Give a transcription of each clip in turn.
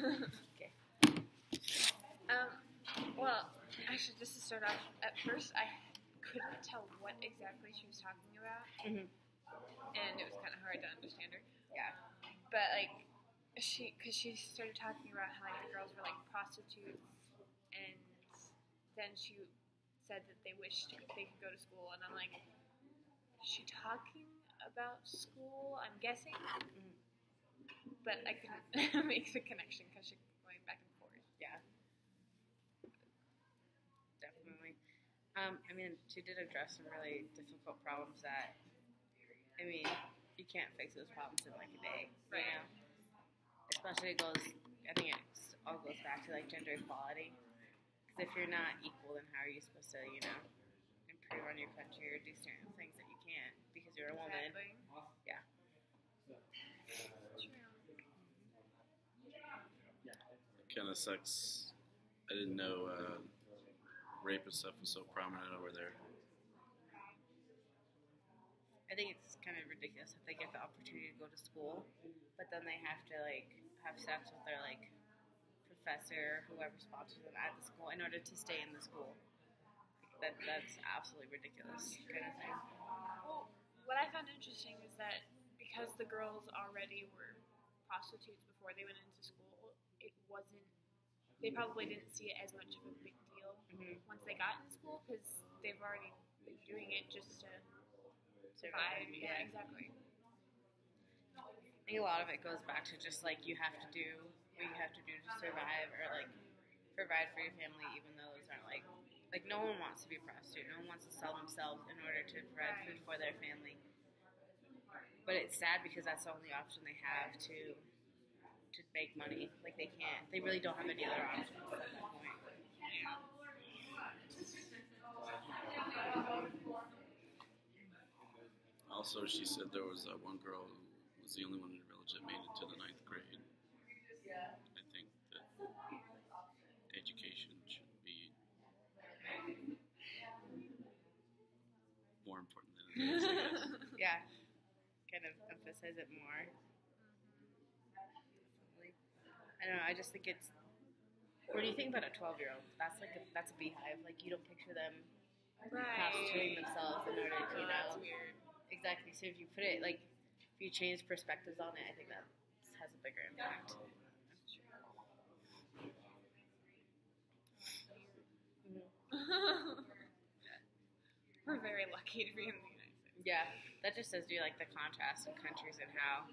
Okay. Well, actually, just to start off, at first I couldn't tell what exactly she was talking about, Mm-hmm. and it was kind of hard to understand her. Yeah. But because she started talking about how the girls were prostitutes, and then she said that they wished they could go to school, and I'm like, is she talking about school? I'm guessing, but I couldn't make the connection because she kept going back and forth. Yeah. Definitely. She did address some really difficult problems that, you can't fix those problems in a day. Right. You know? Especially I think it all goes back to gender equality. Because if you're not equal, then how are you supposed to, improve on your country or do certain things that you can't because you're a woman? Exactly. Yeah. It kind of sucks. I didn't know rape and stuff was so prominent over there. I think it's kind of ridiculous if they get the opportunity to go to school, but then they have to have sex with their professor, whoever sponsors them at the school, in order to stay in the school. That's absolutely ridiculous kind of thing. Well, what I found interesting is that because the girls already were prostitutes before they went into school, they probably didn't see it as much of a big deal once they got into school because they've already been doing it just to survive. Yeah, exactly. I think a lot of it goes back to just you have to do what you have to do to survive or provide for your family, even though those aren't no one wants to be a prostitute. No one wants to sell themselves in order to provide food for their family. But it's sad because that's the only option they have to make money. They really don't have any other options at that point. Also, she said there was one girl who was the only one in her village that made it to the 9th grade. I think that education should be more important than it is, I guess. Yeah. Kind of emphasize it more. Definitely. I don't know, I just think it's... When you think about a 12-year-old, that's a beehive. You don't picture them prostituting themselves in order to, That's weird. Exactly. So if you put it, if you change perspectives on it, I think that has a bigger impact. We're very lucky to be in the United States. Yeah, that just says the contrast in countries and how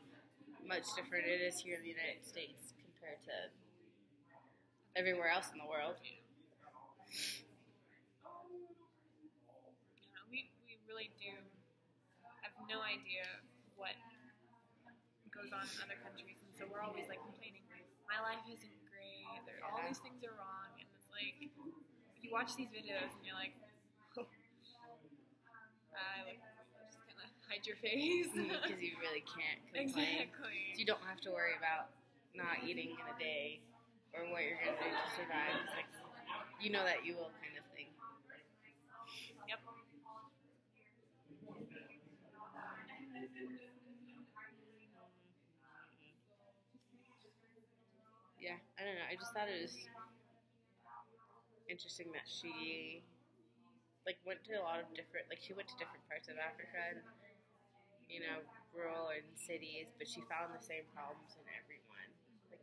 much different it is here in the United States compared to everywhere else in the world. We really do have no idea what goes on in other countries, and so we're always complaining, my life isn't great, all these things are wrong, and it's you watch these videos and you're like, oh. Just kind of hide your face. Because you really can't complain. Exactly. You don't have to worry about not eating in a day or what you're going to do to survive. It's you know that you will kind of thing. Yep. Yeah, I don't know. I just thought it was interesting that she went to a lot of different, she went to different parts of Africa and, rural and cities, but she found the same problems in everyone.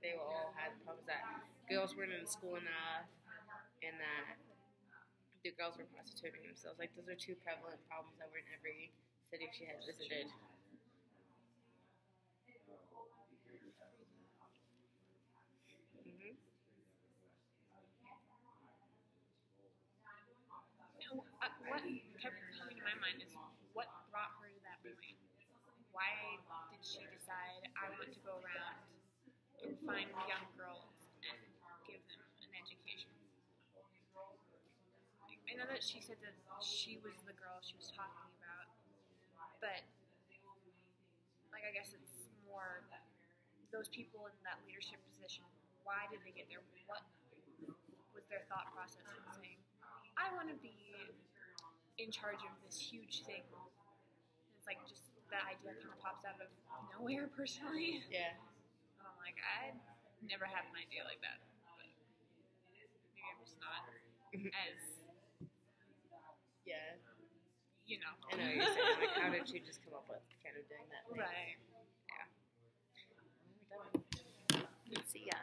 They all had problems that girls weren't in school enough and that the girls were prostituting themselves. Those are two prevalent problems that were in every city she had visited. What kept coming to my mind is what brought her to that point. Why did she decide I want to go around and find young girls and give them an education? I know that she said that she was the girl she was talking about, but I guess it's more those people in that leadership position. Why did they get there? What was their thought process in saying, I want to be in charge of this huge thing? It's just that idea kind of pops out of nowhere, personally. Yeah. I'm I never had an idea like that. But maybe I'm just not as, Yeah. you know. I know what you're saying. Like, how did she just come up with kind of doing that thing? Right. Yeah. We're done. Let's see ya.